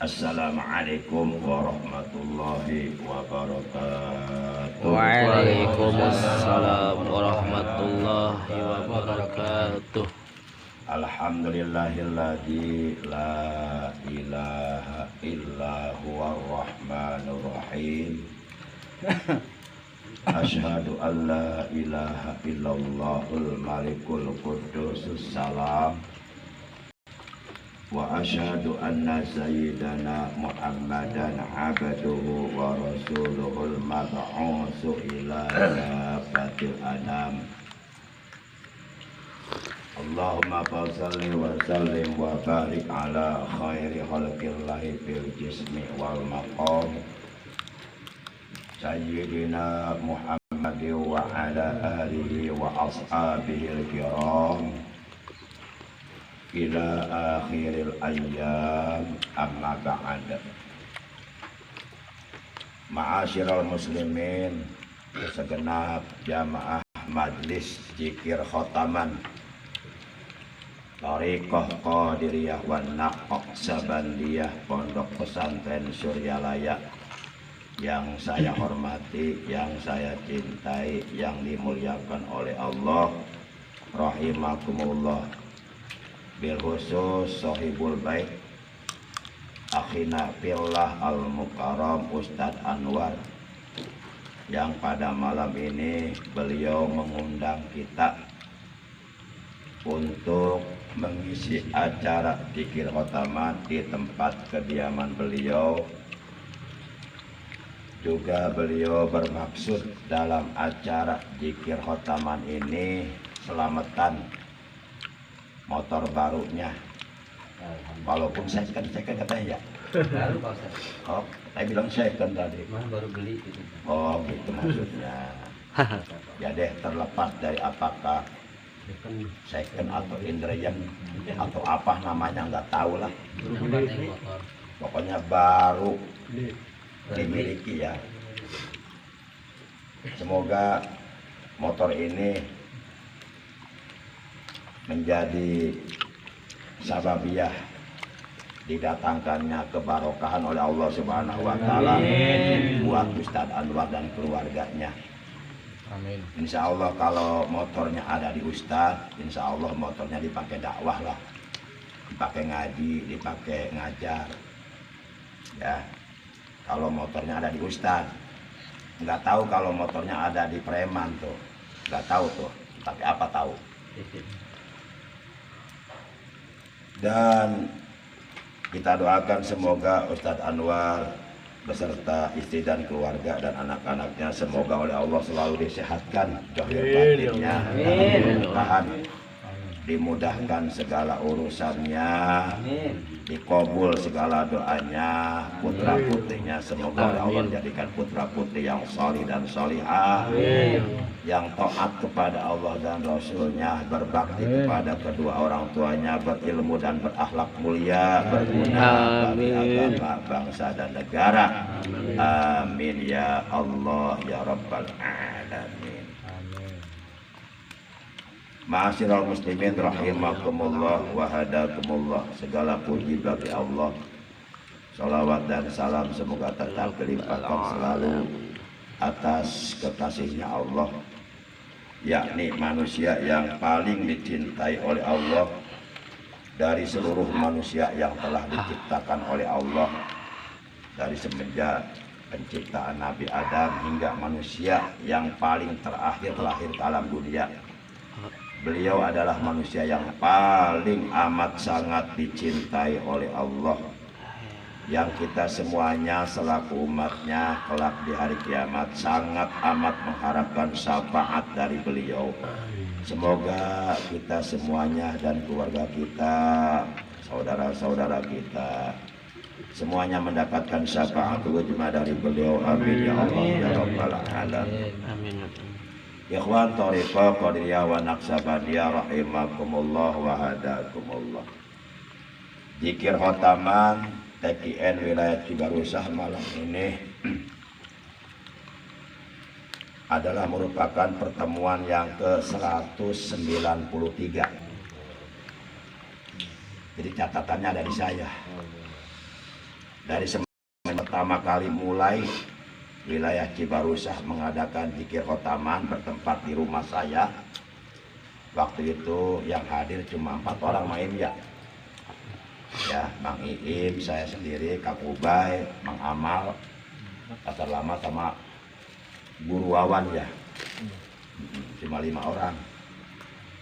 Assalamualaikum warahmatullahi wabarakatuh. Waalaikumsalam warahmatullahi wabarakatuh. Alhamdulillahilladzi la ilaha illa huwar rahmanur rahim. Asyhadu an la ilaha illallahul malikul qudusus salam. Wa asyhadu anna sayyidana Muhammadan abduhu wa rasuluhul mab'utsu ila kafatil anam. Allahumma shalli wa sallim wa barik ala khairi khalqillahi fil jismi wal maqam sayyidina Muhammadin wa ala alihi wa ashabihil kiram ila akhiril ayyam, amma ba'd. Ma'asyiral muslimin, segenap jamaah majlis zikir khotaman Thariqah Qadiriyah wan Naqsabandiyah Pondok Pesantren Suryalaya yang saya hormati, yang saya cintai, yang dimuliakan oleh Allah rahimakumullah. Bil khusus sahibul bait akhina fillah al mukarram Ustadz Anwar, yang pada malam ini beliau mengundang kita untuk mengisi acara zikir khotaman di tempat kediaman beliau. Juga beliau bermaksud dalam acara zikir khotaman ini selamatan motor barunya, walaupun second katanya ya. Baru Pak Ustaz. Oh, saya bilang second tadi. Baru beli gitu. Oh, gitu maksudnya. Ya deh, terlepas dari apakah second atau indrian atau apa namanya nggak tahu lah. Motor. Pokoknya baru dimiliki ya. Semoga motor ini menjadi sababiyah didatangkannya kebarokahan oleh Allah Subhanahu wa taala buat Ustadz Anwar dan keluarganya. Amin. Insya Allah kalau motornya ada di Ustadz, insya Allah motornya dipakai dakwah lah, dipakai ngaji, dipakai ngajar. Ya, kalau motornya ada di Ustadz, nggak tahu kalau motornya ada di preman tuh, nggak tahu tuh. Tapi apa tahu? Dan kita doakan semoga Ustadz Anwar beserta istri dan keluarga dan anak-anaknya semoga oleh Allah selalu disehatkan zahir batinnya, mudah-mudahan dimudahkan segala urusannya, dikabul segala doanya, putra putrinya semoga oleh Allah jadikan putra putri yang salih dan salihah, yang taat kepada Allah dan Rasulnya, berbakti kepada kedua orang tuanya, berilmu dan berakhlak mulia, berguna bagi agama, bangsa dan negara. Amin ya Allah ya Rabbal Alamin. Ma'asyiral muslimin rahimakumullah wa hadakumullah. Segala puji bagi Allah, salawat dan salam semoga tetap dilimpahkan selalu atas kekasihnya Allah, yakni manusia yang paling dicintai oleh Allah dari seluruh manusia yang telah diciptakan oleh Allah, dari semenjak penciptaan Nabi Adam hingga manusia yang paling terakhir lahir ke alam dunia. Beliau adalah manusia yang paling amat sangat dicintai oleh Allah, yang kita semuanya selaku umatnya kelak di hari kiamat sangat amat mengharapkan syafaat dari beliau. Semoga kita semuanya dan keluarga kita, saudara-saudara kita semuanya mendapatkan syafaat ujma dari beliau. Amin ya Allah ya Rabbal Alamin. Amin. Ikhwan Thariqah Qadiriyah wa Naqsabandiyah rahimakumullah wa hadakumullah. Zikir khotaman TKN wilayah Cibarusah malam ini adalah merupakan pertemuan yang ke-193. Jadi catatannya dari saya. Dari pertama kali mulai wilayah Cibarusah mengadakan zikir khotaman bertempat di rumah saya. Waktu itu yang hadir cuma 4 orang main ya. Ya, Mang Iim, saya sendiri, Kang Ubay, Mang Amal, Pasar Lama sama Guru Wawan ya. Cuma 5 orang.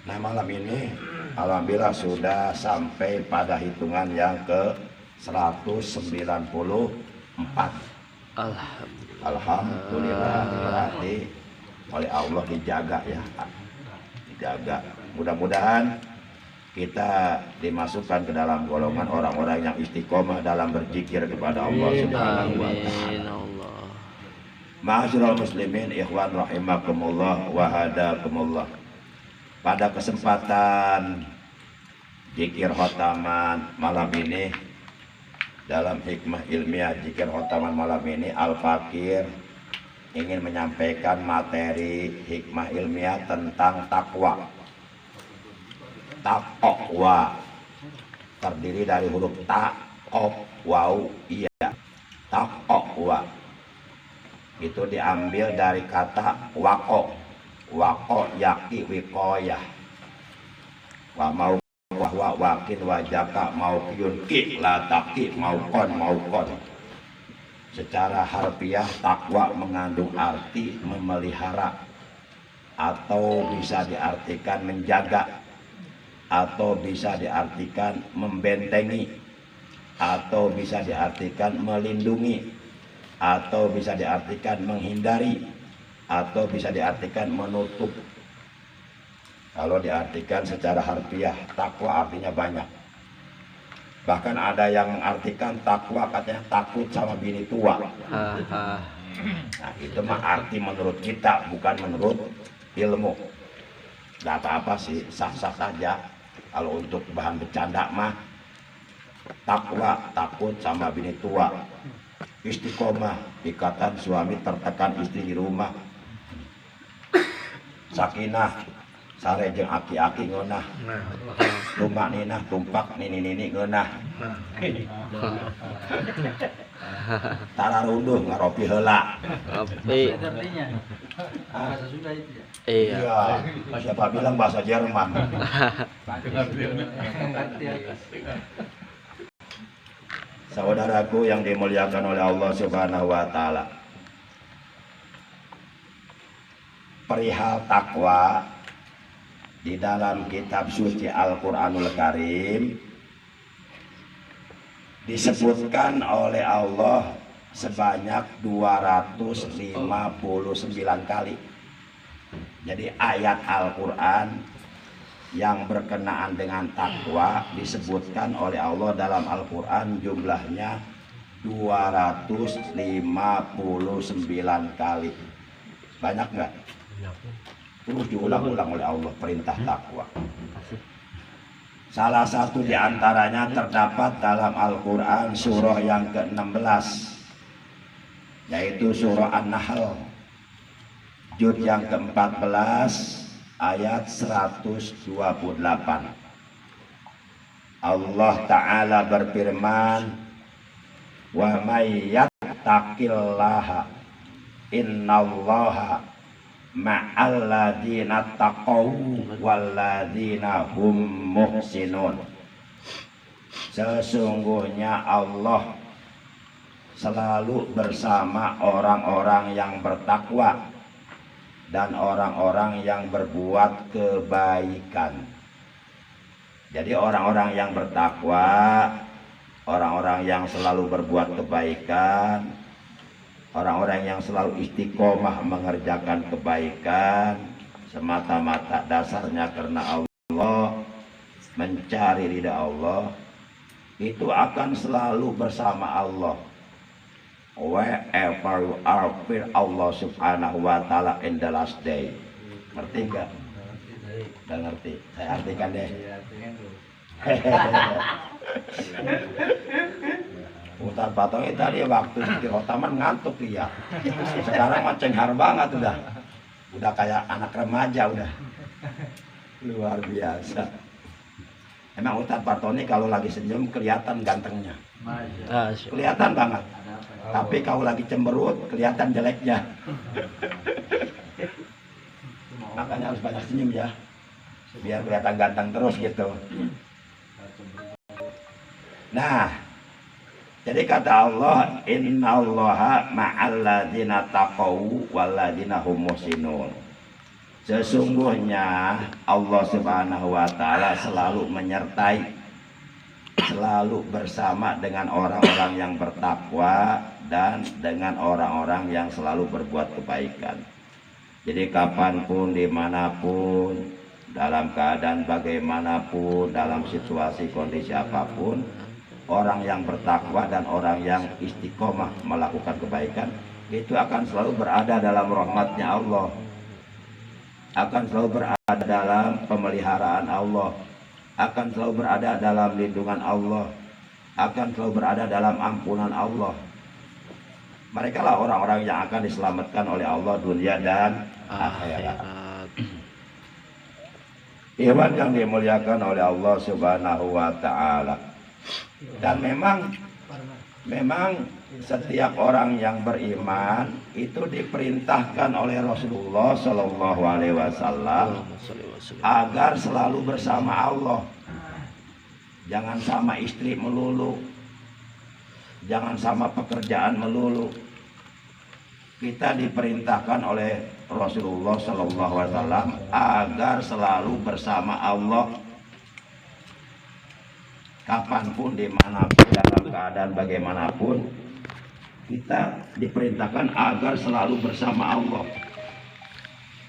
Nah, malam ini alhamdulillah sudah sampai pada hitungan yang ke 194. Alhamdulillah berarti oleh Allah dijaga ya. Dijaga. Mudah-mudahan kita dimasukkan ke dalam golongan orang-orang yang istiqomah dalam berzikir kepada Allah Subhanahu wa taala. Ma'asyiral muslimin ikhwan rahimakumullah wa hadakumullah. Pada kesempatan zikir khotaman malam ini, dalam hikmah ilmiah zikir khotaman malam ini, Al-Fakir ingin menyampaikan materi hikmah ilmiah tentang takwa. Takwa terdiri dari huruf ta, qaf, waw, iya. Takwa itu diambil dari kata waqo. Waqo yaki wiqoyah. Wa mau wa wakin wajaka mau ki la taki maukon. Secara harfiah takwa mengandung arti memelihara, atau bisa diartikan menjaga, atau bisa diartikan membentengi, atau bisa diartikan melindungi, atau bisa diartikan menghindari, atau bisa diartikan menutup. Kalau diartikan secara harfiah, takwa artinya banyak. Bahkan ada yang mengartikan takwa katanya takut sama bini tua. Nah, itu mah arti menurut kita, bukan menurut ilmu. Gak apa-apa sih, sah-sah saja. Kalau untuk bahan bercanda mah takwa, takut sama bini tua. Istiqomah, ikatan suami tertekan istri di rumah. Sakinah, sare jeung aki-aki ngeunah. Tumak ninah, tumpak nini-nini ngeunah. Tararunduh ngaropi heula. Tapi Bahasa Sunda itu ya. iya. Siapa bilang bahasa Jerman? Saudaraku yang dimuliakan oleh Allah Subhanahu wa taala. Perihal takwa di dalam kitab suci Al-Qur'anul Karim disebutkan oleh Allah sebanyak 259 kali. Jadi ayat Al-Qur'an yang berkenaan dengan takwa disebutkan oleh Allah dalam Al-Qur'an jumlahnya 259 kali. Banyak nggak? Terus diulang-ulang oleh Allah perintah takwa. Salah satu di antaranya terdapat dalam Al-Qur'an surah yang ke-16, yaitu surah An-Nahl, juz yang ke-14 ayat 128. Allah Ta'ala berfirman, wa may yattaqillaha innallaha ma'al ladzina taqaw wal ladzina hum muhsinun. Sesungguhnya Allah selalu bersama orang-orang yang bertakwa dan orang-orang yang berbuat kebaikan. Jadi orang-orang yang bertakwa, orang-orang yang selalu berbuat kebaikan, orang-orang yang selalu istiqomah mengerjakan kebaikan semata-mata dasarnya karena Allah, mencari ridha Allah, itu akan selalu bersama Allah. Wherever you are with Allah Subhanahu wa taala in the last day. Ngerti enggak? Udah ngerti. Saya artikan deh. Putar patongnya tadi waktu di Rotaman ngantuk dia. Sekarang mah cenghar banget udah. Udah kayak anak remaja udah. Luar biasa. Emang Ustadz Partoni kalau lagi senyum kelihatan gantengnya, Masya kelihatan banget. Ada apa ya? Tapi kalau lagi cemberut kelihatan jeleknya. Makanya harus banyak senyum ya, biar kelihatan ganteng terus gitu. Nah, jadi kata Allah, innallaha ma'alladzina taqaw walladzina hum muhsinun. Sesungguhnya Allah Subhanahu wa taala selalu menyertai, selalu bersama dengan orang-orang yang bertakwa dan dengan orang-orang yang selalu berbuat kebaikan. Jadi kapanpun, dimanapun, dalam keadaan bagaimanapun, dalam situasi kondisi apapun, orang yang bertakwa dan orang yang istiqomah melakukan kebaikan itu akan selalu berada dalam rahmatnya Allah, akan selalu berada dalam pemeliharaan Allah, akan selalu berada dalam lindungan Allah, akan selalu berada dalam ampunan Allah. Mereka lah orang-orang yang akan diselamatkan oleh Allah dunia dan akhirat. Ikhwan yang dimuliakan oleh Allah Subhanahu wa taala. Dan memang setiap orang yang beriman itu diperintahkan oleh Rasulullah Shallallahu Alaihi Wasallam agar selalu bersama Allah. Jangan sama istri melulu, jangan sama pekerjaan melulu. Kita diperintahkan oleh Rasulullah Shallallahu Alaihi Wasallam agar selalu bersama Allah. Kapanpun, dimanapun, dalam keadaan bagaimanapun, kita diperintahkan agar selalu bersama Allah.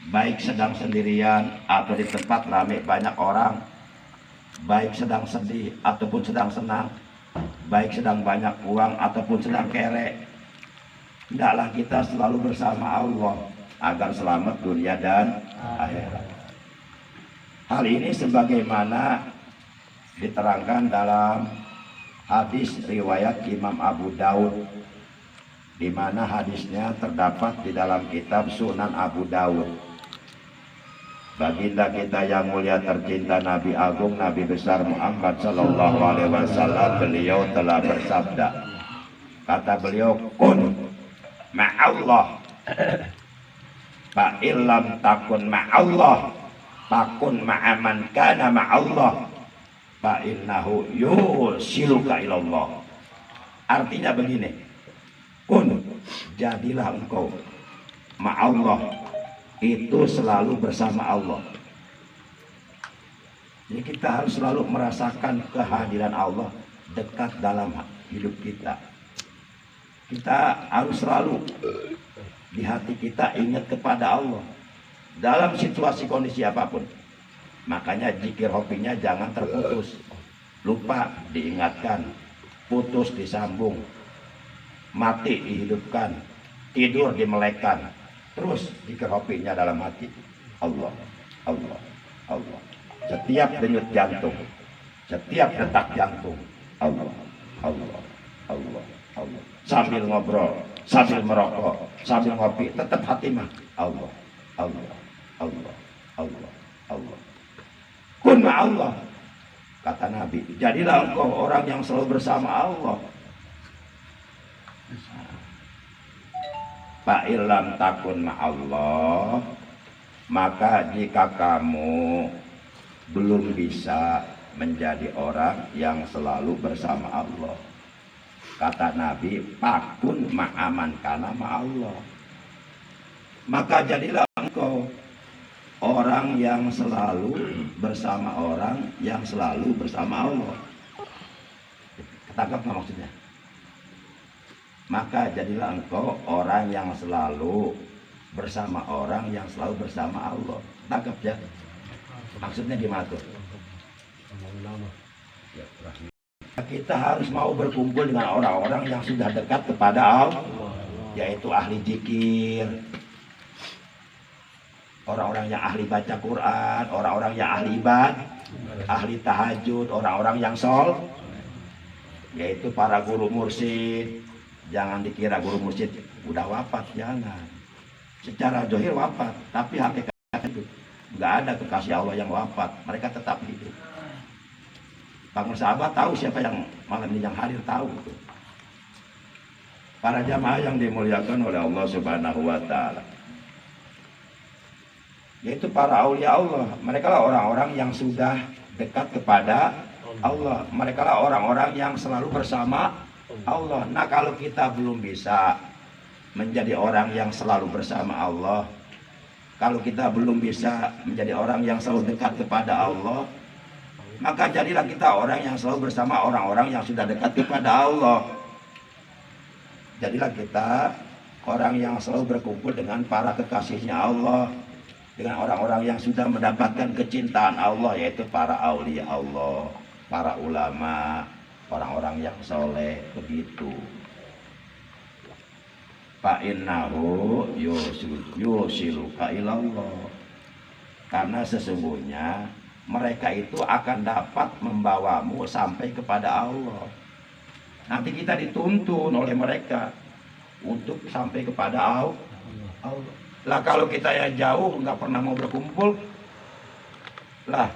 Baik sedang sendirian atau di tempat ramai banyak orang, baik sedang sedih ataupun sedang senang, baik sedang banyak uang ataupun sedang kere, hendaklah kita selalu bersama Allah agar selamat dunia dan akhirat. Hal ini sebagaimana diterangkan dalam hadis riwayat Imam Abu Daud, di mana hadisnya terdapat di dalam kitab Sunan Abu Daud. Baginda kita yang mulia tercinta Nabi Agung Nabi besar Muhammad Sallallahu Alaihi Wasallam, beliau telah bersabda, kata beliau, kun ma'allah fa illam takun ma'allah takun ma'aman kana ma'allah fa innahu yusiluka ilallah. Artinya begini, kun, jadilah engkau ma'allah, itu selalu bersama Allah. Jadi kita harus selalu merasakan kehadiran Allah dekat dalam hidup kita. Kita harus selalu di hati kita ingat kepada Allah dalam situasi kondisi apapun. Makanya zikir hobinya jangan terputus. Lupa diingatkan, putus disambung, mati dihidupkan, tidur dimelekkan. Terus zikir hobinya dalam hati. Allah, Allah, Allah. Setiap denyut jantung, setiap detak jantung, Allah, Allah, Allah, Allah. Sambil ngobrol, sambil merokok, sambil ngopi, tetap hati mah Allah, Allah, Allah, Allah, Allah. Kun ma'allah, kata Nabi, jadilah engkau orang yang selalu bersama Allah. Fa'ilam takun ma'allah, maka jika kamu belum bisa menjadi orang yang selalu bersama Allah, kata Nabi, pakun ma'aman kana ma'allah, maka jadilah engkau orang yang selalu bersama orang yang selalu bersama Allah. Ketangkap nggak maksudnya? Maka jadilah engkau orang yang selalu bersama orang yang selalu bersama Allah. Tangkap ya? Maksudnya gimana tuh? Kita harus mau berkumpul dengan orang-orang yang sudah dekat kepada Allah, yaitu ahli zikir, orang-orang yang ahli baca Quran, orang-orang yang ahli ibadah, ahli tahajud, orang-orang yang sol, yaitu para guru mursyid. Jangan dikira guru mursyid udah wafat, jangan. Secara zahir wafat, tapi hakikat hidup. Nggak ada kekasih Allah yang wafat, mereka tetap hidup. Bangun sahabat tahu siapa yang malam ini yang hadir, tahu gitu. Para jamaah yang dimuliakan oleh Allah Subhanahu wa taala, yaitu para aulia Allah. Mereka lah orang-orang yang sudah dekat kepada Allah. Mereka lah orang-orang yang selalu bersama Allah. Nah, kalau kita belum bisa menjadi orang yang selalu bersama Allah, kalau kita belum bisa menjadi orang yang selalu dekat kepada Allah, maka jadilah kita orang yang selalu bersama orang-orang yang sudah dekat kepada Allah. Jadilah kita orang yang selalu berkumpul dengan para kekasihnya Allah, dengan orang-orang yang sudah mendapatkan kecintaan Allah, yaitu para aulia Allah, para ulama, orang-orang yang soleh, begitu. Fa innahu yusiluka ilallah. Karena sesungguhnya mereka itu akan dapat membawamu sampai kepada Allah. Nanti kita dituntun oleh mereka untuk sampai kepada Allah. Lah kalau kita yang jauh nggak pernah mau berkumpul, lah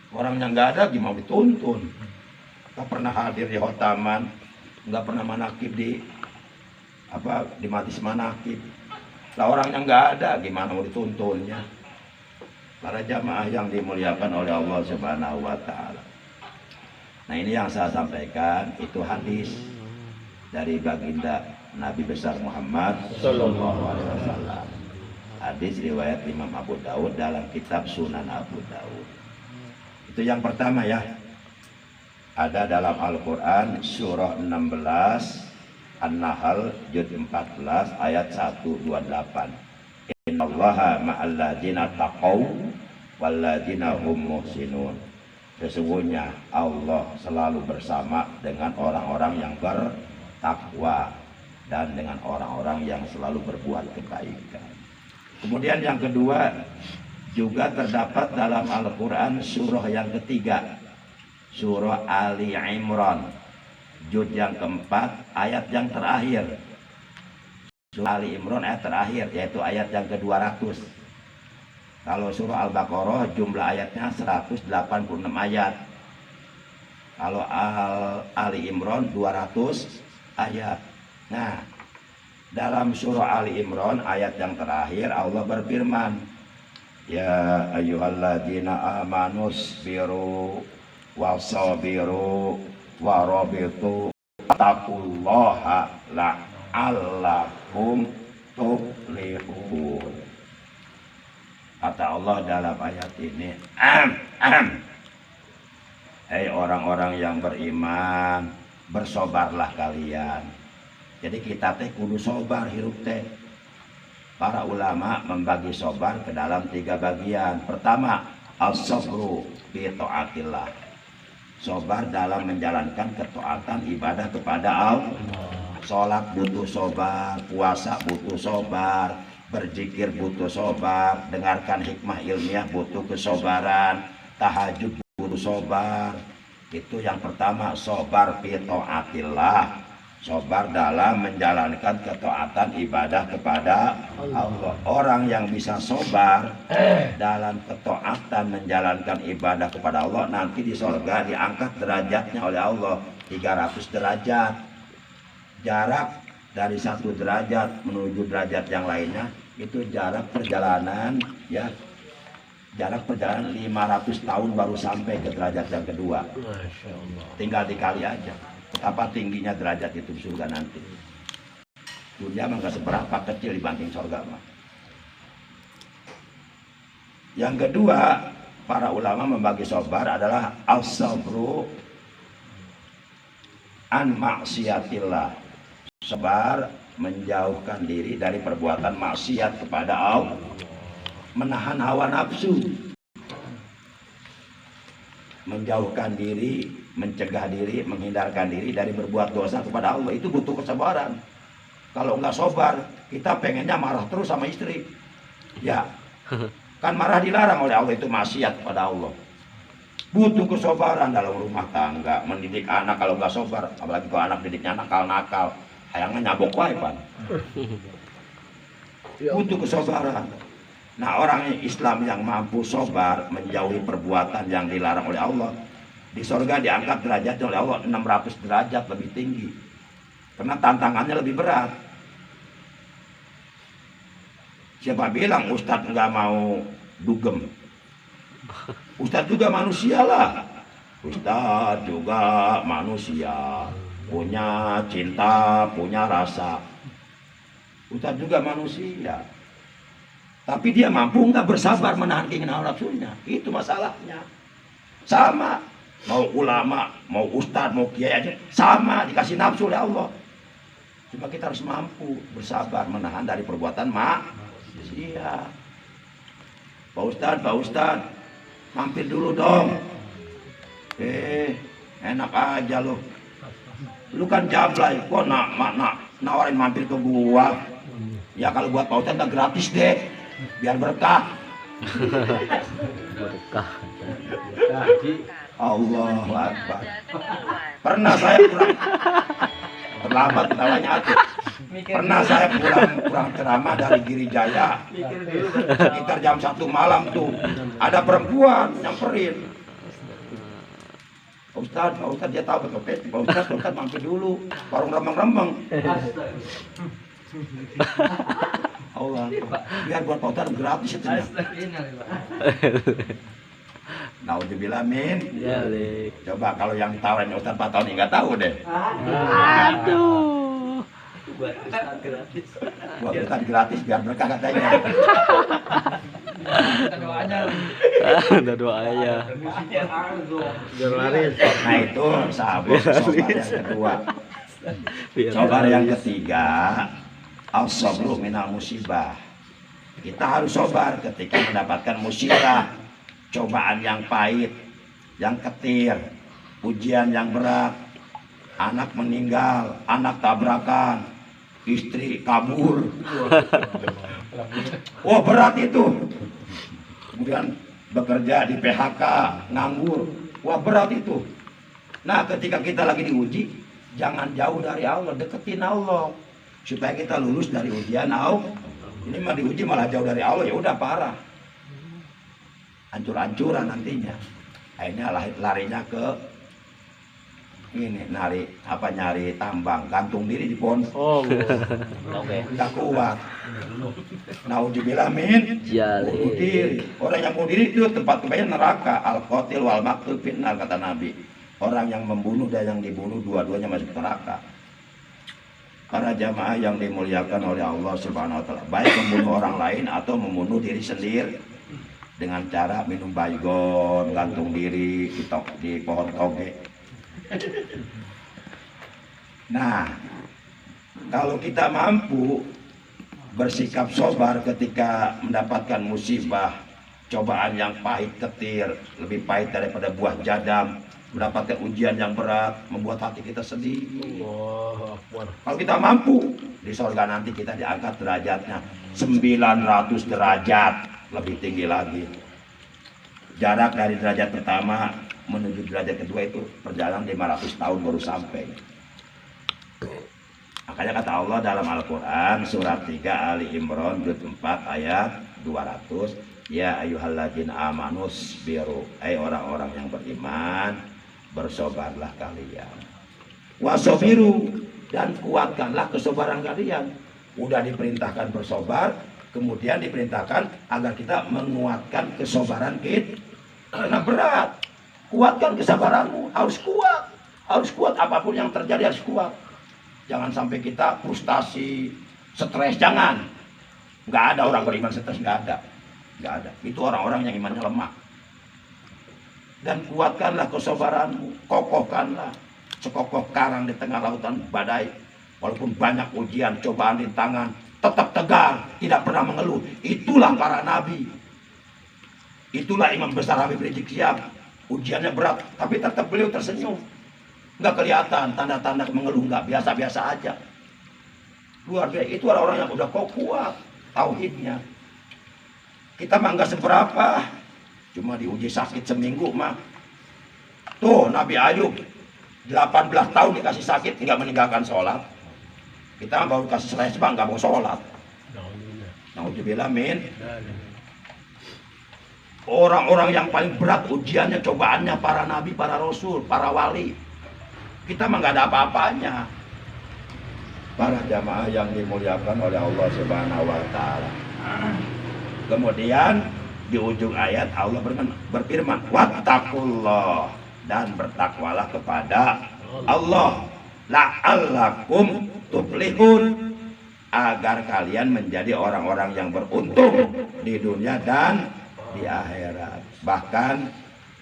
orangnya nggak ada gimana dituntun? Nggak pernah hadir di khotaman, nggak pernah manakib di matis manakib. Lah orangnya nggak ada gimana mau dituntunnya? Para jamaah yang dimuliakan oleh Allah Subhanahu wa taala. Nah, ini yang saya sampaikan itu hadis dari baginda Nabi besar Muhammad sallallahu alaihi wasallam. Hadis riwayat Imam Abu Daud dalam kitab Sunan Abu Daud. Itu yang pertama ya. Ada dalam Al-Qur'an surah 16 An-Nahl juz 14 ayat 128. Innallaha ma'al ladzina taqaw wal ladzina hum muhsinun. Sesungguhnya Allah selalu bersama dengan orang-orang yang bertakwa dan dengan orang-orang yang selalu berbuat kebaikan. Kemudian yang kedua juga terdapat dalam Al-Quran surah yang ketiga, surah Ali Imran juz yang keempat ayat yang terakhir. Surah Ali Imran ayat terakhir, yaitu ayat yang ke-200. Kalau surah Al-Baqarah jumlah ayatnya 186 ayat. Kalau Ali Imran 200 ayat. Nah, dalam surah Ali Imran ayat yang terakhir Allah berfirman, ya ayyuhalladzina amanusbiru wasabiru warabitu taqullaha la'allakum tuflihun. Kata Allah dalam ayat ini, hei orang-orang yang beriman, bersobarlah kalian. Jadi kita teh kudu sobar hirup teh. Para ulama membagi sobar ke dalam 3 bagian. Pertama, as-sabru fi taatillah. Sobar dalam menjalankan ketaatan ibadah kepada Allah. Salat butuh sobar, puasa butuh sobar, berzikir butuh sobar, dengarkan hikmah ilmiah butuh kesobaran, tahajud butuh sobar. Itu yang pertama, sobar fi taatillah. Sobar dalam menjalankan ketaatan ibadah kepada Allah. Orang yang bisa sobar dalam ketaatan menjalankan ibadah kepada Allah, nanti di surga diangkat derajatnya oleh Allah 300 derajat. Jarak dari 1 derajat menuju derajat yang lainnya itu jarak perjalanan, ya, jarak perjalanan 500 tahun baru sampai ke derajat yang kedua. Masya Allah. Tinggal Tinggal dikali aja betapa tingginya derajat itu di surga nanti. Dunia mah nggak seberapa, kecil dibanding surga mah. Yang kedua, para ulama membagi sobar adalah as-sabru an maksiatillah. Sabar menjauhkan diri dari perbuatan maksiat kepada Allah, menahan hawa nafsu, menjauhkan diri, mencegah diri, menghindarkan diri dari berbuat dosa kepada Allah. Itu butuh kesabaran. Kalau nggak sobar, kita pengennya marah terus sama istri, ya kan marah dilarang oleh Allah, itu maksiat kepada Allah. Butuh kesabaran dalam rumah tangga, mendidik anak. Kalau nggak sobar, apalagi kalau anak didiknya nakal-nakal, hayangnya nyabok wae pan. Butuh kesabaran. Nah, orang Islam yang mampu sobar menjauhi perbuatan yang dilarang oleh Allah, Di sorga diangkat derajatnya oleh Allah 600 derajat lebih tinggi. Karena tantangannya lebih berat. Siapa bilang Ustadz nggak mau dugem? Ustadz juga manusia lah. Ustadz juga manusia. Punya cinta, punya rasa. Ustadz juga manusia. Tapi dia mampu nggak bersabar menahan keinginan nafsunya? Itu masalahnya. Sama. Mau ulama, mau ustadz, mau kiai aja sama dikasih nafsu oleh Allah. Cuma kita harus mampu bersabar menahan dari perbuatan maksiat. Pak Ustadz, mampir dulu dong. Enak aja lo. Lu kan jablay, kok nawarin mampir ke gua. Ya kalau buat Pak Ustadz gratis deh, biar berkah. Berkah. Allahu Akbar. Pernah saya kurang terlambat ketawanya atuh. Pernah saya kurang ceramah dari Girijaya. Sekitar jam 1 malam tuh ada perempuan nyamperin. Pak Ustadz dia tahu betul. Pak Ustadz mampir dulu warung remeng-remeng. Allah, biar buat Pak Ustadz gratis itu. Naudzubillah min. Ya, Lik. Coba kalau yang tawarin Ustadz Pak Tony nggak tahu deh. Aduh. Buat Ustadz gratis. Buat Ustadz gratis biar berkah katanya. Doanya. Ada doanya. Biar laris. Nah itu sahabat sobar yang kedua. Sobar yang ketiga, as-sabru minal musibah. Kita harus sobar ketika mendapatkan musibah. Cobaan yang pahit, yang ketir, ujian yang berat, anak meninggal, anak tabrakan, istri kabur. Wah berat itu. Kemudian bekerja di PHK, nganggur. Wah berat itu. Nah ketika kita lagi diuji, jangan jauh dari Allah, deketin Allah. Supaya kita lulus dari ujian Allah. Ini mah diuji malah jauh dari Allah, ya udah parah. Hancur-hancuran nantinya. Akhirnya larinya ke ini nyari tambang, gantung diri di pohon. Oh. Oke. Nggak kuat. Naudzubillah min. Ya, Bunuh diri. Orang yang bunuh diri itu tempat kebaikan neraka. Al-qatil wal maqtul finnar kata Nabi. Orang yang membunuh dan yang dibunuh dua-duanya masuk neraka. Para jamaah yang dimuliakan oleh Allah Subhanahu wa taala, baik membunuh orang lain atau membunuh diri sendiri dengan cara minum baygon, gantung diri di pohon toge. Nah, kalau kita mampu bersikap sabar ketika mendapatkan musibah, cobaan yang pahit ketir, lebih pahit daripada buah jadam, mendapatkan ujian yang berat, membuat hati kita sedih. Kalau kita mampu, di surga nanti kita diangkat derajatnya 900 derajat lebih tinggi lagi. Jarak dari derajat pertama menuju derajat kedua itu perjalanan 500 tahun baru sampai. Makanya kata Allah dalam Al-Quran surat 3 Ali Imran juz 4 ayat 200, ya ayyuhalladzina amanus biru, hai orang-orang yang beriman, bersobarlah kalian. Wasobiru, dan kuatkanlah kesobaran kalian. Udah diperintahkan bersobar, kemudian diperintahkan agar kita menguatkan kesabaran kita. Karena berat, kuatkan kesabaranmu, harus kuat apapun yang terjadi harus kuat. Jangan sampai kita frustasi, stres, jangan. Nggak ada orang beriman stres, nggak ada. Itu orang-orang yang imannya lemah. Dan kuatkanlah kesabaranmu, kokohkanlah sekokoh karang di tengah lautan badai. Walaupun banyak ujian, cobaan di tangan, tetap tegar, tidak pernah mengeluh. Itulah para nabi. Itulah Imam besar Habib Rizik Syihab. Ujiannya berat, tapi tetap beliau tersenyum. Nggak kelihatan tanda-tanda mengeluh, nggak, biasa-biasa aja. Luar biasa, itu orang-orang yang udah kuat tauhidnya. Kita mah nggak seberapa, cuma diuji sakit seminggu mah. Tuh Nabi Ayub 18 tahun dikasih sakit, nggak meninggalkan sholat. Kita baru kasih selesma, nggak mau sholat. Naudzubillah min. Orang-orang yang paling berat ujiannya, cobaannya para nabi, para rasul, para wali. Kita mah nggak ada apa-apanya. Para jamaah yang dimuliakan oleh Allah Subhanahu wa taala. Kemudian di ujung ayat Allah berfirman, "Wattaqullah," dan bertakwalah kepada Allah, la'allakum tuflihun, agar kalian menjadi orang-orang yang beruntung di dunia dan di akhirat. Bahkan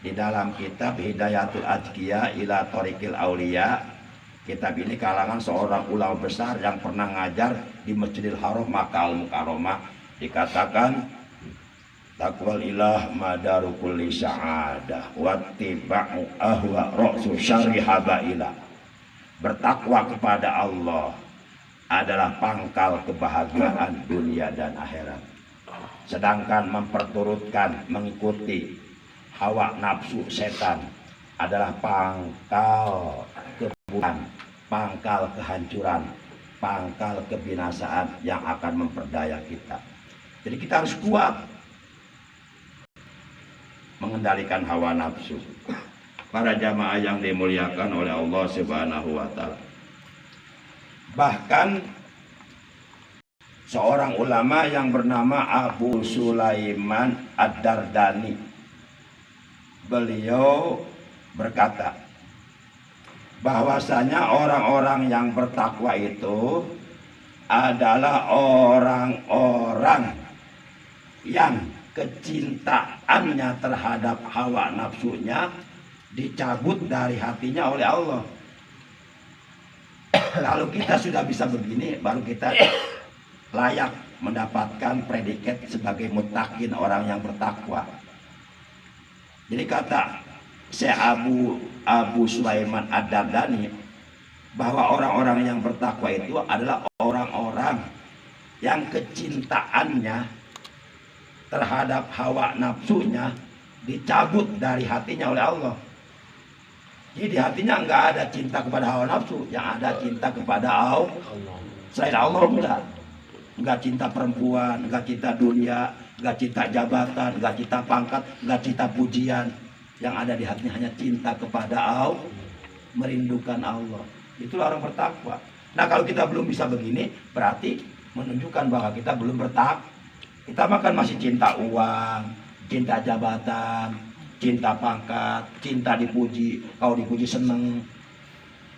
di dalam kitab Hidayatul Azkiya ila Thoriqil Auliya, kitab ini kalangan seorang ulama besar yang pernah ngajar di Masjidil Haram Makkah Al-Mukarramah, dikatakan taqwal ilah madaru kulli sa'adah wattiba'u ahwa ra'su syarri habailah. Bertakwa kepada Allah adalah pangkal kebahagiaan dunia dan akhirat. Sedangkan memperturutkan, mengikuti hawa nafsu setan adalah pangkal keburukan, pangkal kehancuran, pangkal kebinasaan yang akan memperdaya kita. Jadi kita harus kuat mengendalikan hawa nafsu. Para jamaah yang dimuliakan oleh Allah Subhanahu wa taala. Bahkan seorang ulama yang bernama Abu Sulaiman Ad-Dardani, beliau berkata bahwasanya orang-orang yang bertakwa itu adalah orang-orang yang kecintaannya terhadap hawa nafsunya dicabut dari hatinya oleh Allah. Kalau kita sudah bisa begini, baru kita layak mendapatkan predikat sebagai muttaqin, orang yang bertakwa. Jadi kata Syekh Abu Sulaiman Ad-Dardani bahwa orang-orang yang bertakwa itu adalah orang-orang yang kecintaannya terhadap hawa nafsunya dicabut dari hatinya oleh Allah. Jadi di hatinya nggak ada cinta kepada hawa nafsu, yang ada cinta kepada Allah. Selain Allah enggak cinta perempuan, enggak cinta dunia, enggak cinta jabatan, enggak cinta pangkat, enggak cinta pujian. Yang ada di hatinya hanya cinta kepada Allah, merindukan Allah. Itulah orang bertakwa. Nah, kalau kita belum bisa begini, berarti menunjukkan bahwa kita belum bertakwa. Kita makan masih cinta uang, cinta jabatan, cinta pangkat, cinta dipuji. Kalau dipuji seneng.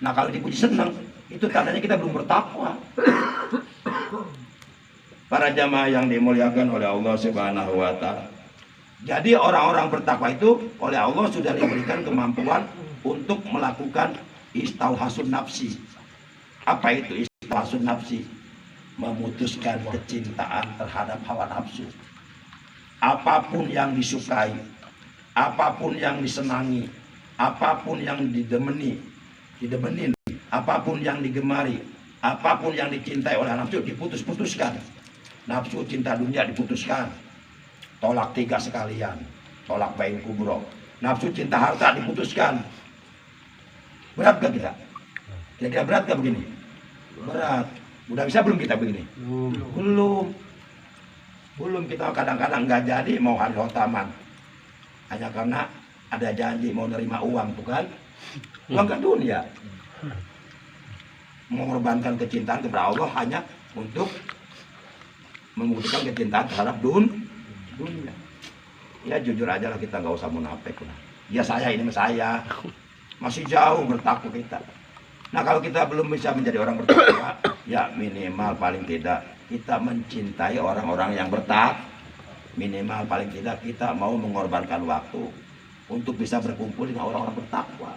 Nah, kalau dipuji seneng, itu tandanya kita belum bertakwa. Para jamaah yang dimuliakan oleh Allah Subhanahu wa taala. Jadi orang-orang bertakwa itu oleh Allah sudah diberikan kemampuan untuk melakukan istauhasun nafsi. Apa itu istauhasun nafsi? Memutuskan kecintaan terhadap hawa nafsu. Apapun yang disukai, apapun yang disenangi, apapun yang didemenin, apapun yang digemari, apapun yang dicintai oleh nafsu diputus-putuskan. Nafsu cinta dunia diputuskan, tolak 3 sekalian, tolak bain kubro. Nafsu cinta harta diputuskan. Berat gak kita? Kira-kira berat gak begini? Berat. Udah bisa belum kita begini? Belum. Kita kadang-kadang nggak jadi mau hari hotaman hanya karena ada janji mau nerima uang, tuh kan? Uang ke dunia. Mengorbankan kecintaan kepada Allah hanya untuk membuktikan kecintaan terhadap dunia. Ya jujur aja lah, kita nggak usah munafik lah. Ya saya ini saya masih jauh bertakwa kita. Nah, kalau kita belum bisa menjadi orang bertakwa, ya minimal paling tidak kita mencintai orang-orang yang bertakwa. Minimal paling tidak kita mau mengorbankan waktu untuk bisa berkumpul dengan orang-orang bertakwa.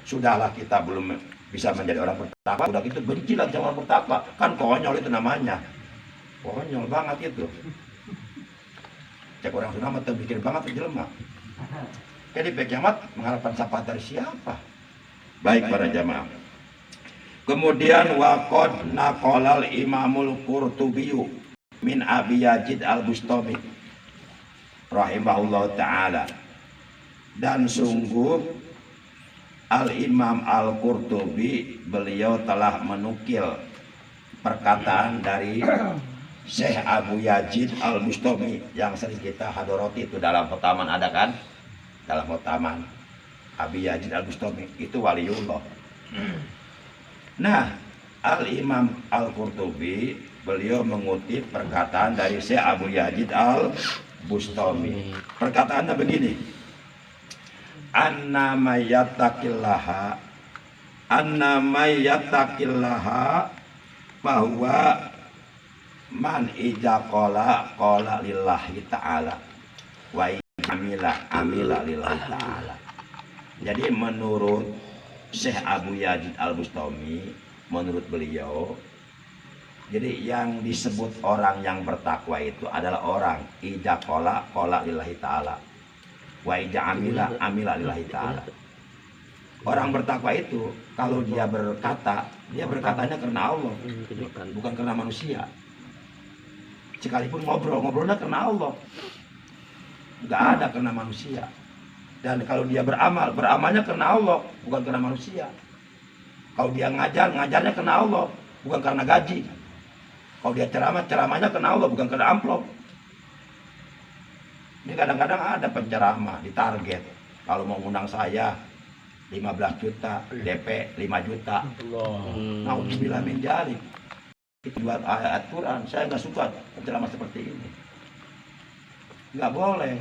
Sudahlah kita belum bisa menjadi orang bertakwa, udah gitu benci lagi sama orang bertakwa. Kan konyol itu namanya. Konyol banget itu. Cek orang Sunda mah terpikir banget jelema. Jadi kiamat mengharapkan syafaat dari siapa? Baik para jamaah. Kemudian waqad naqalal Imamul Qurtubi min Abi Yazid Al-Bustami rahimahullah taala. Dan sungguh Al-Imam Al-Qurtubi beliau telah menukil perkataan dari Syekh Abu Yazid Al-Bustami yang sering kita hadoroti itu dalam khotaman ada kan? Dalam khotaman Abu Yazid Al-Bustami itu waliullah. Nah, Al-Imam Al-Qurtubi beliau mengutip perkataan dari Syekh Abu Yazid Al-Bustami. Perkataannya begini. Annama yattaqillaha bahwa man ija qala lillahi ta'ala wa amila lillahi ta'ala. Jadi menurut Syekh Abu Yazid Al-Bustami, menurut beliau, jadi yang disebut orang yang bertakwa itu adalah orang ija qala lillahi ta'ala wa ija amila lillahi ta'ala. Orang bertakwa itu kalau dia berkatanya karena Allah, bukan karena manusia. Sekalipun ngobrolnya karena Allah, nggak ada karena manusia. Dan kalau dia beramalnya karena Allah, bukan karena manusia. Kalau dia ngajarnya karena Allah, bukan karena gaji. Kalau dia ceramahnya karena Allah, bukan karena amplop. Ini kadang-kadang ada penceramah ditarget. Kalau mau ngundang saya 15 juta, DP 5 juta. Nauzubillah min dzalik. Itu buat ayat Quran. Saya nggak suka penceramah seperti ini. Nggak boleh.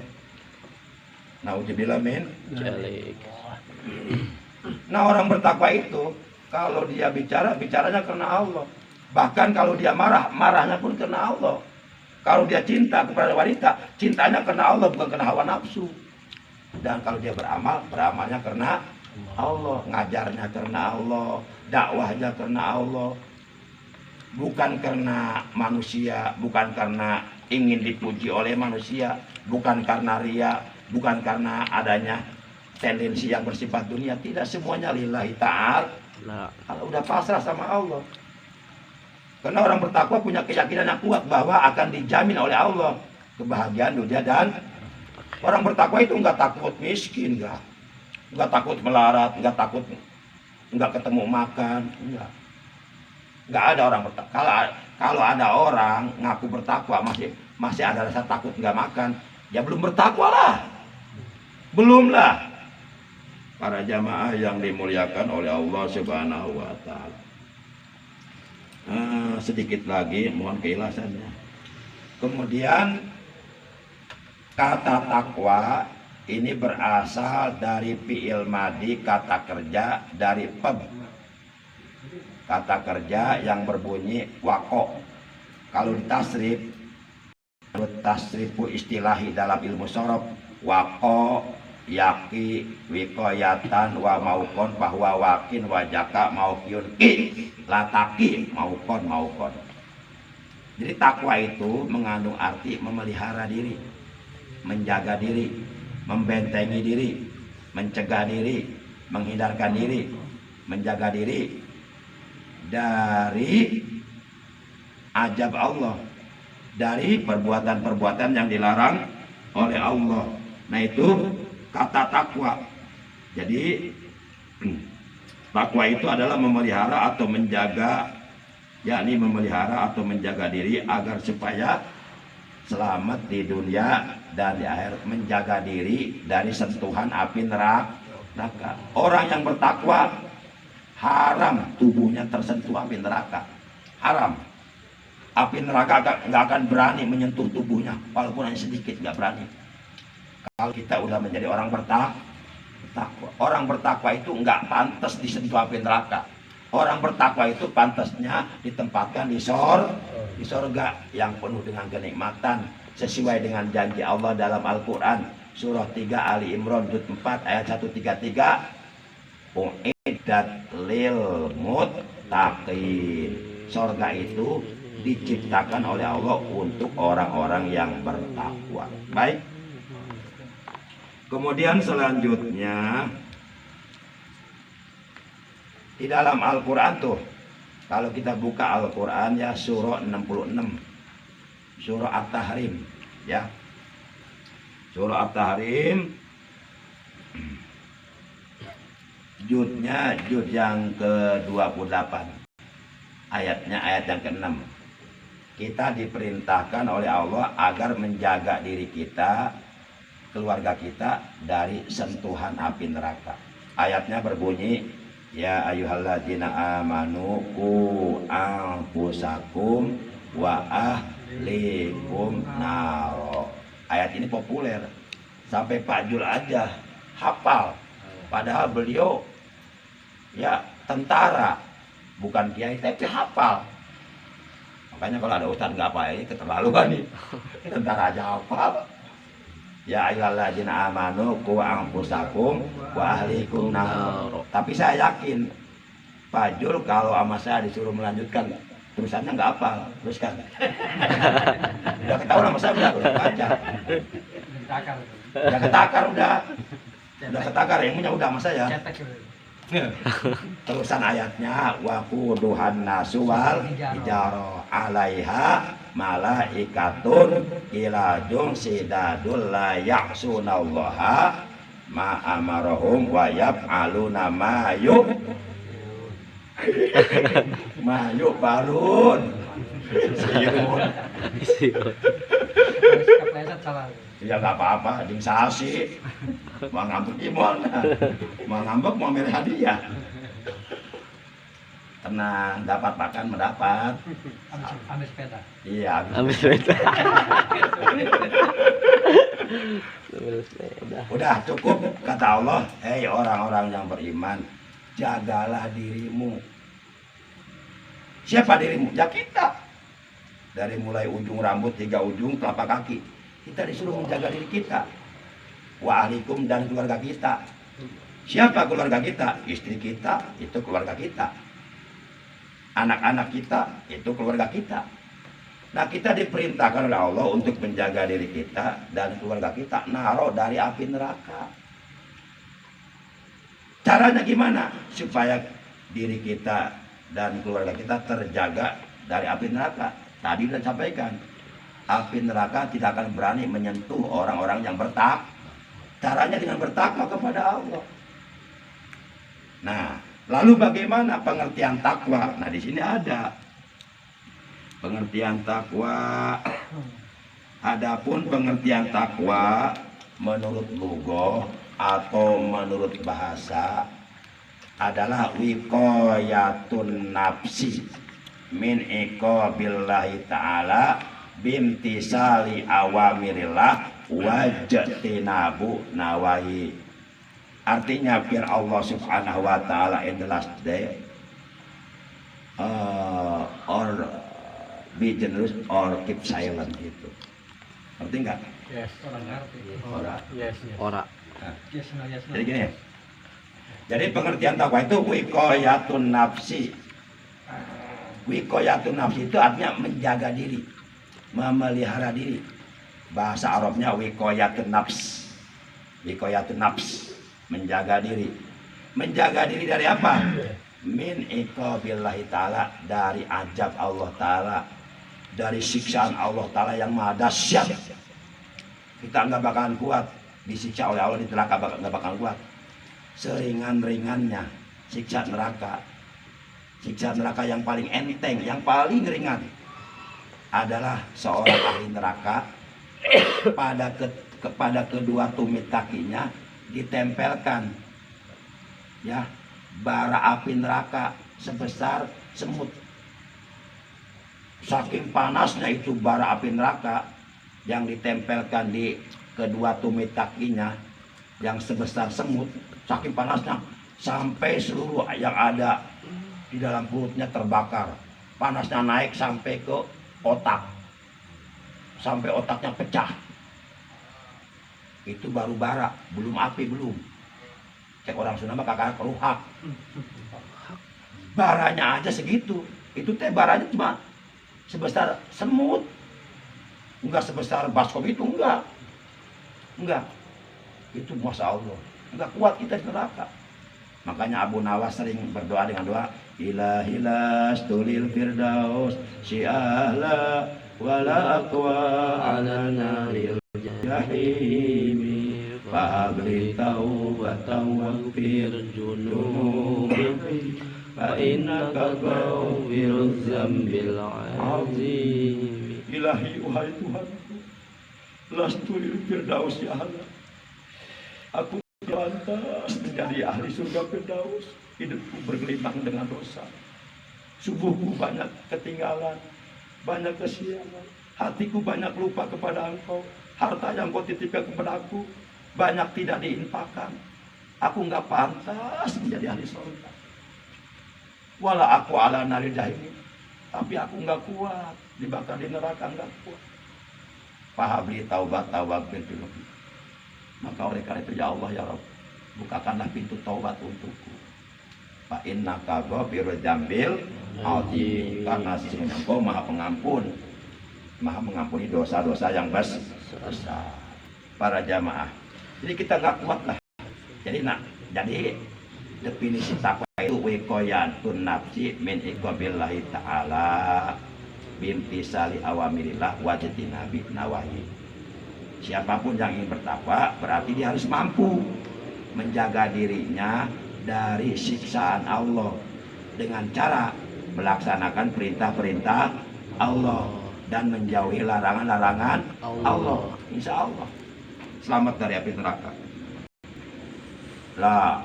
Nauzubillah min Jalik. Nah, orang bertakwa itu kalau dia bicaranya karena Allah. Bahkan kalau dia marahnya pun karena Allah. Kalau dia cinta kepada wanita, cintanya karena Allah, bukan karena hawa nafsu. Dan kalau dia beramalnya karena Allah, ngajarnya karena Allah, dakwahnya karena Allah. Bukan karena manusia, bukan karena ingin dipuji oleh manusia, bukan karena ria, bukan karena adanya tendensi yang bersifat dunia. Tidak, semuanya lillahi ta'ala. Kalau udah pasrah sama Allah. Karena orang bertakwa punya keyakinan yang kuat bahwa akan dijamin oleh Allah kebahagiaan dunia dan orang bertakwa itu nggak takut miskin, nggak takut melarat, nggak ketemu makan, nggak ada orang bertakwa. Kalau ada orang ngaku bertakwa masih ada rasa takut nggak makan, ya belum bertakwa lah, belum lah. Para jamaah yang dimuliakan oleh Allah Subhanahu wa Ta'ala. Sedikit lagi mohon keikhlasannya. Kemudian kata takwa ini berasal dari fi'il madi, kata kerja dari peb, kata kerja yang berbunyi wako. Kalau ditasrif, menurut tasrifu istilahi dalam ilmu sorof, wako yaki wikoyatan wa maukon bahwa wakin wajaka maukyun ki lataki maukon. Jadi takwa itu mengandung arti memelihara diri, menjaga diri, membentengi diri, mencegah diri, menghindarkan diri, menjaga diri dari ajab Allah, dari perbuatan-perbuatan yang dilarang oleh Allah. Nah, itu kata takwa. Jadi takwa itu adalah memelihara atau menjaga, yakni memelihara atau menjaga diri agar supaya selamat di dunia dan di akhirat, menjaga diri dari sentuhan api neraka. Orang yang bertakwa haram tubuhnya tersentuh api neraka, haram. Api neraka nggak akan berani menyentuh tubuhnya, walaupun hanya sedikit, nggak berani. Kalau kita udah menjadi orang bertakwa, orang bertakwa itu nggak pantas disentuh api neraka. Orang bertakwa itu pantasnya ditempatkan di sorga yang penuh dengan kenikmatan sesuai dengan janji Allah dalam Al-Quran surah 3 Ali Imran juz 4 ayat 133. Uiddat lil muttaqin. Sorga itu diciptakan oleh Allah untuk orang-orang yang bertakwa. Baik. Kemudian selanjutnya di dalam Al-Quran tuh, kalau kita buka Al-Quran ya surah 66, surah At-Tahrim ya, surah At-Tahrim juznya juz yang ke-28, ayatnya ayat yang ke-6. kita diperintahkan oleh Allah agar menjaga diri kita, keluarga kita dari sentuhan api neraka. Ayatnya berbunyi, ya ayyuhalladzina amanu qu anfusakum wa ahlikum nar. Ayat ini populer, sampai Pak Jul aja hafal, padahal beliau ya tentara, bukan kiai tapi hafal. Makanya kalau ada ustadz nggak apa ini keterlaluan nih, tentara aja hafal. Ya ayyuhalladzina amanu qu anfusakum wa ahlikum nar. Tapi saya yakin Pak Jul kalau sama saya disuruh melanjutkan tulisannya nggak hafal, teruskan. Udah ketahuan sama saya, udah baca. Udah ketakar, udah ketakar, yang punya udah sama saya. Terusan ayatnya wa quduhan nasu wal hijaro alaiha malaikatun ilajum sidadul la ya'sunallaha ma amarahum wa yaf'aluna ma barun. Ya nggak apa-apa, ding sasi, mau ngambek gimana? Mau ngambek mau milih hadiah. Tenang, dapat makan mendapat. Ambil sepeda. Iya, Ambil sepeda. Ambil sepeda. udah cukup kata Allah. Hei orang-orang yang beriman, jagalah dirimu. Siapa dirimu? Ya kita. Dari mulai ujung rambut hingga ujung telapak kaki. Kita disuruh menjaga diri kita. Wa ahlikum dan keluarga kita. Siapa keluarga kita? Istri kita, itu keluarga kita. Anak-anak kita, itu keluarga kita. Nah, kita diperintahkan oleh Allah untuk menjaga diri kita dan keluarga kita naruh dari api neraka. Caranya gimana? Supaya diri kita dan keluarga kita terjaga dari api neraka. Tadi sudah sampaikan, api neraka tidak akan berani menyentuh orang-orang yang bertakwa. Caranya dengan bertakwa kepada Allah. Nah, lalu bagaimana pengertian takwa? Nah, di sini ada pengertian takwa. Adapun pengertian takwa menurut lugah atau menurut bahasa adalah wiqayatun nafsi min iqabillahi ta'ala bimtisali awamirillah wajtinabu nawahi. Artinya biar Allah subhanahu wa ta'ala in the last day or be generous or keep silent gitu. Ngerti nggak? Yes, orang ngerti. Ora. Yes. Ora. Yes, no, yes, no. Jadi gini ya. Jadi pengertian takwa itu wiqayatun nafsi. Wiqayatun nafsi itu artinya menjaga diri, memelihara diri. Bahasa Arabnya wiqayatun nafs. Wiqayatun nafs, menjaga diri. Menjaga diri dari apa? Min iqabillahi ta'ala, dari azab Allah ta'ala, dari siksaan Allah ta'ala yang maha dahsyat. Kita nggak bakalan kuat disiksa oleh Allah di neraka, nggak bakalan kuat. Seringan-ringannya siksa neraka. Siksa neraka yang paling enteng, yang paling ringan adalah seorang ahli neraka kepada kedua tumit kakinya ditempelkan ya bara api neraka sebesar semut. Saking panasnya itu bara api neraka yang ditempelkan di kedua tumit kakinya yang sebesar semut, saking panasnya sampai seluruh yang ada di dalam perutnya terbakar. Panasnya naik sampai ke otak, sampai otaknya pecah. Itu baru bara, belum api, belum. Cek orang Sunda mah kakak keruhak. Baranya aja segitu. Itu teh baranya cuma sebesar semut. Enggak sebesar baskom itu, enggak. Itu Masya Allah, enggak kuat kita di neraka. Makanya Abu Nawas sering berdoa dengan doa ilahilas tulil firdaus syi'ahla wala aqwa ala naril jahimi fa'abri taubatan waqfir junubi Fa innaka ghafiruz dzambil azim. Ilahi wahai Tuhanku, lastu lil firdaus ya Allah. Aku lantas menjadi ahli surga firdaus. Hidupku bergelimang dengan dosa. Subuhku banyak ketinggalan, banyak kesiangan. Hatiku banyak lupa kepada Engkau. Harta yang Kau titipkan kepada aku banyak tidak diinfakkan. Aku enggak pantas menjadi ahli surga. Wala aku ala nari jahili, tapi aku enggak kuat dibakar di neraka, enggak kuat. Fahabli taubat pintu lebih. Maka oleh karena itu ya Allah ya Rabb, bukakanlah pintu taubat untukku. Fa innaka ghafirul dzambil azim, karena sesungguhnya Engkau Maha Pengampun, Maha mengampuni dosa-dosa yang besar. Para jamaah, jadi kita nggak kuat lah. Jadi definisi takwa itu wiqayatun nafsi min iqabillahi ta'ala bimtisali awamirillah wajtinabi nawahi. Siapapun yang ingin bertakwa berarti dia harus mampu menjaga dirinya dari siksaan Allah dengan cara melaksanakan perintah-perintah Allah dan menjauhi larangan-larangan Allah. Insya Allah selamat dari api neraka. Lah,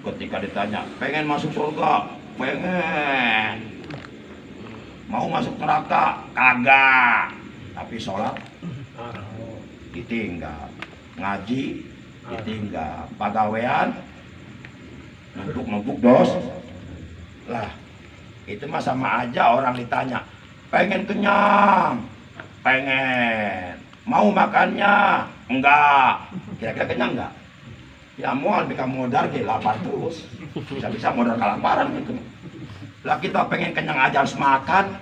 ketika ditanya, pengen masuk surga? Pengen. Mau masuk neraka? Kagak. Tapi sholat ditinggal, ngaji ditinggal, pagawean numpuk dos. Lah, itu mah sama aja orang ditanya, pengen kenyang, pengen. Mau makannya? Enggak. Kira-kira kenyang enggak? Ya mual bika modar ke lapar terus. Bisa-bisa modar kelaparan gitu. Lah kita pengen kenyang aja harus makan.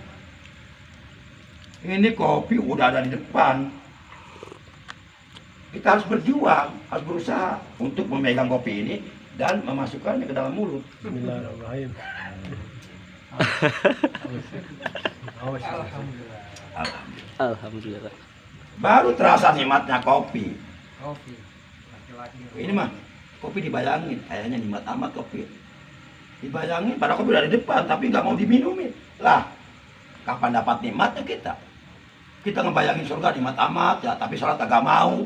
Ini kopi udah ada di depan. Kita harus berjuang, harus berusaha untuk memegang kopi ini dan memasukkannya ke dalam mulut. Bismillahirrahmanirrahim. Alhamdulillah. Alhamdulillah. Baru terasa nikmatnya kopi. Kopi. Laki-laki. Ini mah kopi dibayangin, kayaknya nikmat amat kopi. Dibayangin, padahal kopi udah di depan, tapi nggak mau diminumin. Lah, kapan dapat nikmatnya kita? Kita ngebayangin surga nikmat amat, ya, tapi sholat agak mau.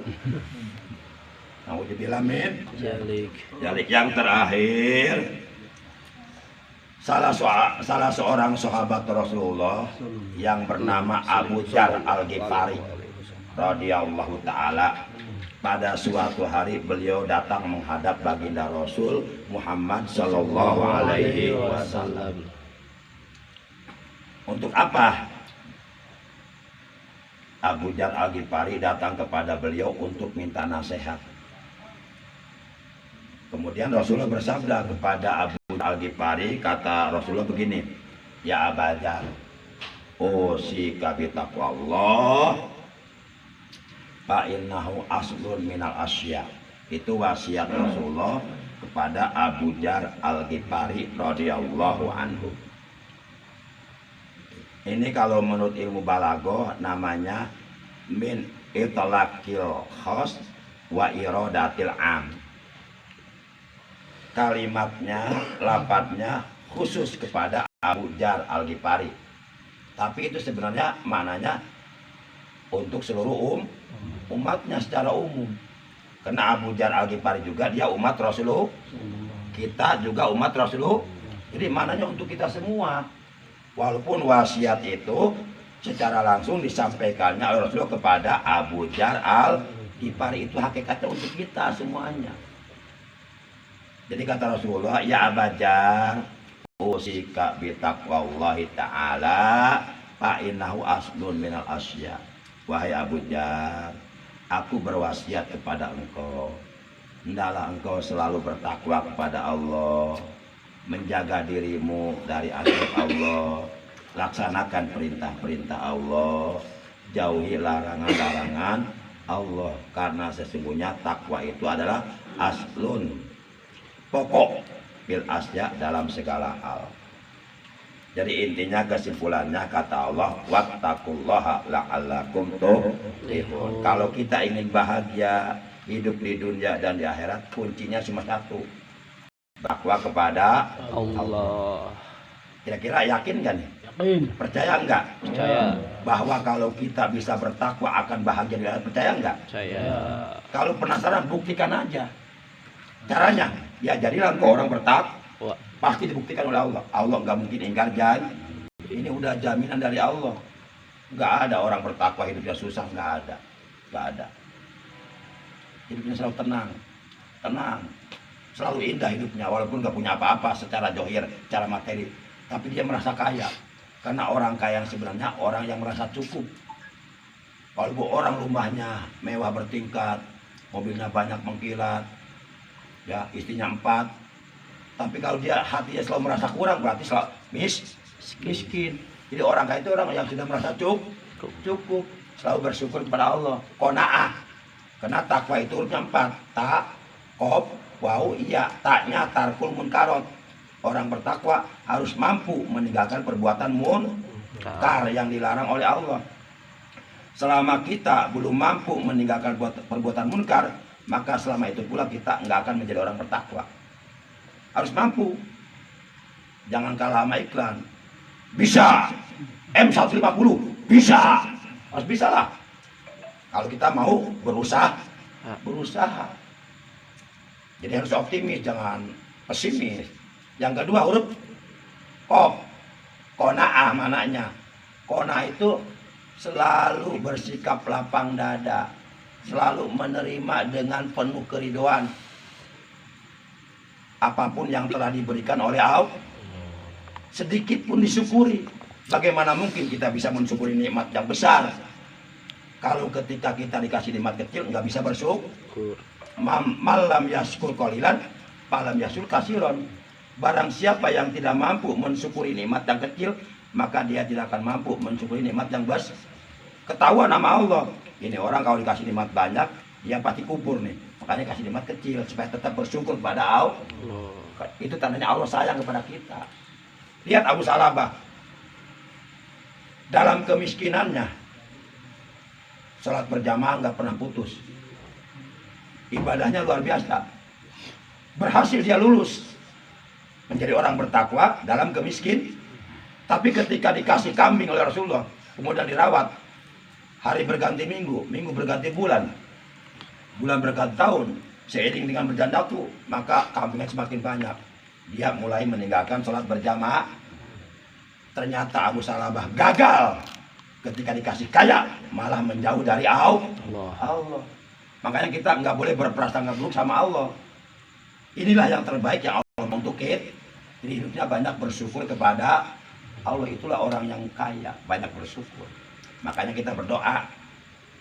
Nauzubillah min jalik yang terakhir. Salah seorang sahabat Rasulullah yang bernama Abu Dzar Al-Ghifari radhiyallahu taala, pada suatu hari beliau datang menghadap baginda Rasul Muhammad sallallahu alaihi wasallam. Untuk apa? Abu Dzar Al-Ghifari datang kepada beliau untuk minta nasihat. Kemudian Rasulullah bersabda kepada Abu Dzar Al-Ghifari, kata Rasulullah begini, ya Abu Dzar, usika bi taqwallah fa innahu aslun minal asya. Itu wasiat Rasulullah kepada Abu Dzar Al-Ghifari radhiyallahu anhu. Ini kalau menurut ilmu balaghah namanya min itlaqil khas wa iradatil am. Kalimatnya, lafadznya khusus kepada Abu Dzar Al-Ghifari. Tapi itu sebenarnya maknanya untuk seluruh umatnya secara umum. Karena Abu Dzar Al-Ghifari juga dia umat Rasulullah. Kita juga umat Rasulullah. Jadi maknanya untuk kita semua. Walaupun wasiat itu secara langsung disampaikannya oleh Rasulullah kepada Abu Dzar Al-Ghifari, itu hakikatnya untuk kita semuanya. Jadi kata Rasulullah, ya Abu Dzar, usika bi taqwallahi ta'ala fa innahu aslun minal asya. Wahai Abu Dzar, aku berwasiat kepada engkau, hendaklah engkau selalu bertakwa kepada Allah, menjaga dirimu dari azab Allah, laksanakan perintah-perintah Allah, jauhi larangan-larangan Allah, karena sesungguhnya takwa itu adalah aslun, pokok bil asya, dalam segala hal. Jadi intinya, kesimpulannya kata Allah, wattaqullaha la'allakum tuflihun. Kalau kita ingin bahagia hidup di dunia dan di akhirat, kuncinya cuma satu, takwa kepada Allah. Kira-kira yakin nggak nih? Yakin. Percaya nggak? Percaya. Bahwa kalau kita bisa bertakwa akan bahagia di akhirat, percaya nggak? Percaya. Kalau penasaran, buktikan aja. Caranya, ya jadilah engkau orang bertakwa. Wah. Pasti dibuktikan oleh Allah. Allah nggak mungkin ingkar janji. Ini udah jaminan dari Allah. Nggak ada orang bertakwa hidupnya susah, nggak ada. Nggak ada. Hidupnya selalu tenang. Tenang. Selalu indah hidupnya, walaupun nggak punya apa-apa secara johir, secara materi. Tapi dia merasa kaya. Karena orang kaya yang sebenarnya orang yang merasa cukup. Walaupun orang rumahnya mewah bertingkat, mobilnya banyak mengkilat, ya istrinya 4. Tapi kalau dia hatinya selalu merasa kurang, berarti selalu miskin. Jadi orang kaya itu orang yang sudah merasa cukup, selalu bersyukur kepada Allah. Qanaah. Karena takwa itu hurufnya 4. Tak, kof, wau, iya. Taknya tarkul munkarot. Orang bertakwa harus mampu meninggalkan perbuatan munkar yang dilarang oleh Allah. Selama kita belum mampu meninggalkan perbuatan munkar, maka selama itu pula kita nggak akan menjadi orang bertakwa. Harus mampu. Jangan kalah sama iklan. Bisa. M150. Bisa. Harus bisa lah. Kalau kita mau berusaha. Jadi harus optimis, jangan pesimis. Yang kedua huruf kof. Qanaah mananya. Qanaah itu selalu bersikap lapang dada. Selalu menerima dengan penuh keriduan apapun yang telah diberikan oleh Allah. Sedikit pun disyukuri. Bagaimana mungkin kita bisa mensyukuri nikmat yang besar kalau ketika kita dikasih nikmat kecil nggak bisa bersyukur. Malam yaskur qalilan, falam yaskur kasiron. Barang siapa yang tidak mampu mensyukuri nikmat yang kecil, maka dia tidak akan mampu mensyukuri nikmat yang besar. Ketahuan nama Allah. Ini orang kalau dikasih nikmat banyak, dia pasti kubur nih. Makanya kasih nikmat kecil supaya tetap bersyukur kepada Allah. Itu tandanya Allah sayang kepada kita. Lihat Abu Salabah. Dalam kemiskinannya, salat berjamaah nggak pernah putus. Ibadahnya luar biasa. Berhasil dia lulus menjadi orang bertakwa dalam kemiskin. Tapi ketika dikasih kambing oleh Rasulullah, kemudian dirawat, hari berganti minggu, minggu berganti bulan, bulan berganti tahun, seiring dengan berjalan waktu, maka kambingnya semakin banyak. Dia mulai meninggalkan sholat berjamaah. Ternyata Abu Salabah gagal ketika dikasih kaya, malah menjauh dari Allah. Makanya kita nggak boleh berprasangka buruk sama Allah. Inilah yang terbaik yang Allah untuk kita. Jadi hidupnya banyak bersyukur kepada Allah. Itulah orang yang kaya, banyak bersyukur. Makanya kita berdoa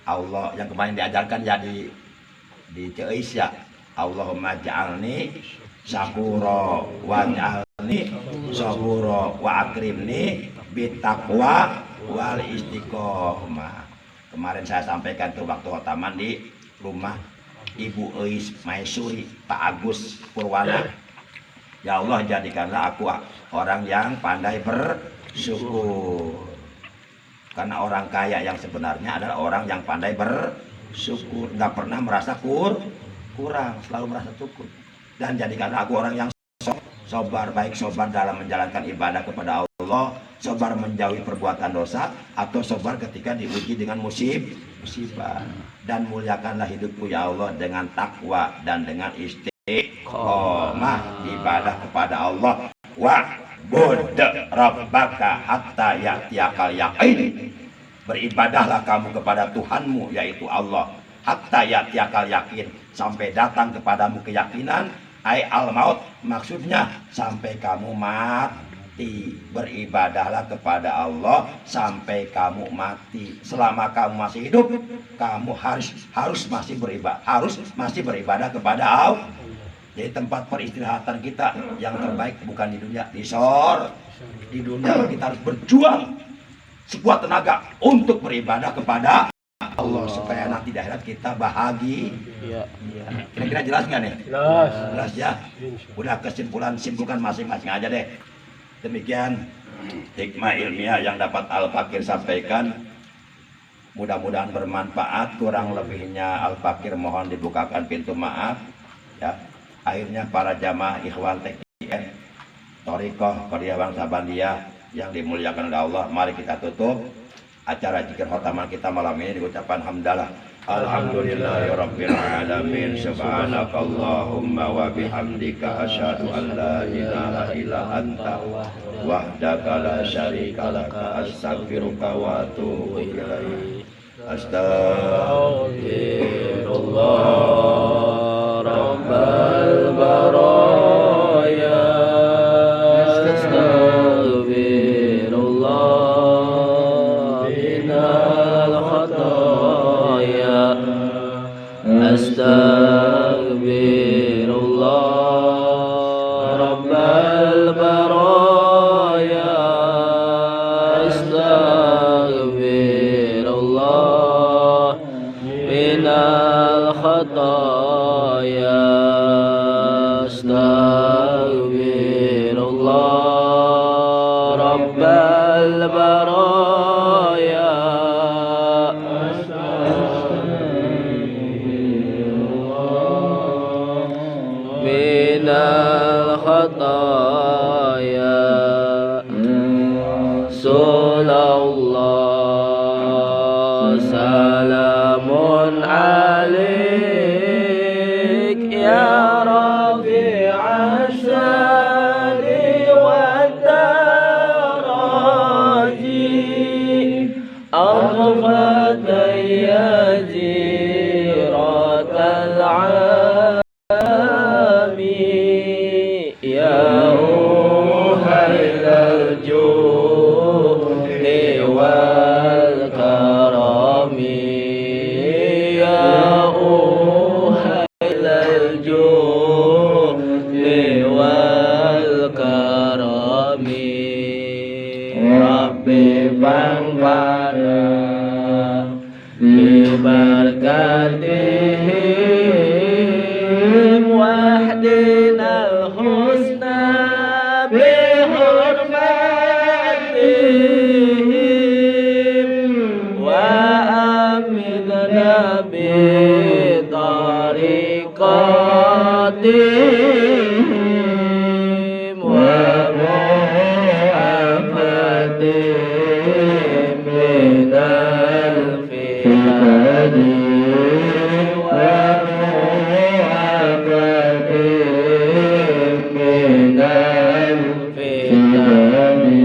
Allah yang kemarin diajarkan ya di Ceis ya. Allahumma ja'alni syakura waj'alni sabura wa akrimni bitaqwa wal istiqomah. Kemarin saya sampaikan tuh waktu khataman di rumah Ibu Eis Maisuri, Pak Agus Purwana. Ya Allah, jadikanlah aku orang yang pandai bersyukur. Karena orang kaya yang sebenarnya adalah orang yang pandai bersyukur, nggak pernah merasa kurang, selalu merasa cukup. Dan jadikanlah aku orang yang sobar, baik sobar dalam menjalankan ibadah kepada Allah, sobar menjauhi perbuatan dosa, atau sobar ketika diuji dengan musibah. Dan muliakanlah hidupku ya Allah dengan takwa dan dengan istiqomah ibadah kepada Allah. Wa'bud rabbaka hatta ya'tiyakal yaqin. Beribadahlah kamu kepada Tuhanmu yaitu Allah hatta ya'tiyakal yakin, sampai datang kepadamu keyakinan. Ai al-maut, maksudnya sampai kamu mati. Beribadahlah kepada Allah sampai kamu mati. Selama kamu masih hidup, kamu harus masih beribadah kepada Allah. Jadi tempat peristirahatan kita yang terbaik bukan di dunia, di sorga. Di dunia kita harus berjuang sekuat tenaga untuk beribadah kepada Allah supaya nanti di akhirat kita bahagia. Kira-kira jelas nggak nih? Jelas ya. Udah simpulkan masing-masing aja deh. Demikian hikmah ilmiah yang dapat Al-Fakir sampaikan. Mudah-mudahan bermanfaat. Kurang lebihnya Al-Fakir mohon dibukakan pintu maaf. Ya. Akhirnya para jamaah ikhwan TKN Thariqah Qadiyah Bangsa Bandia yang dimuliakan oleh Allah. Mari kita tutup acara zikir khotaman kita malam ini diucapkan hamdalah. Alhamdulillahirabbil alamin. Subhanakallahumma wa bihamdika asyhadu an la ilaha illa anta wahdaka la syarika laka astaghfiruka wa atubu ilaik. Astaghfirullah rabbal baraya. Astaghfirullah minal khataya. Astaghfirullah rabbal baraya. Astaghfirullah minal khataya. Astaghfirullah rabbal baraya. Minal khataya. Sallallahu salamun alaik ya rafi'as sali wa daraji. Aghfata ya ziratal ya uhailal judi wal karami. Ya uhailal judi wal karami. Rabbi fangfana bibarakatihim wahdinal husna bihurmatihim wa amidna bitariqatihim wa muhammadihim minal fitani wa muhammadihim minal fitani.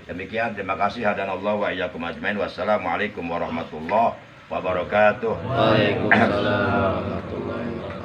Demikian, terima kasih hadanallah wa iyyakum ajmain. Wassalamualaikum warahmatullahi wabarakatuh. Waalaikumsalam warahmatullahi wabarakatuh.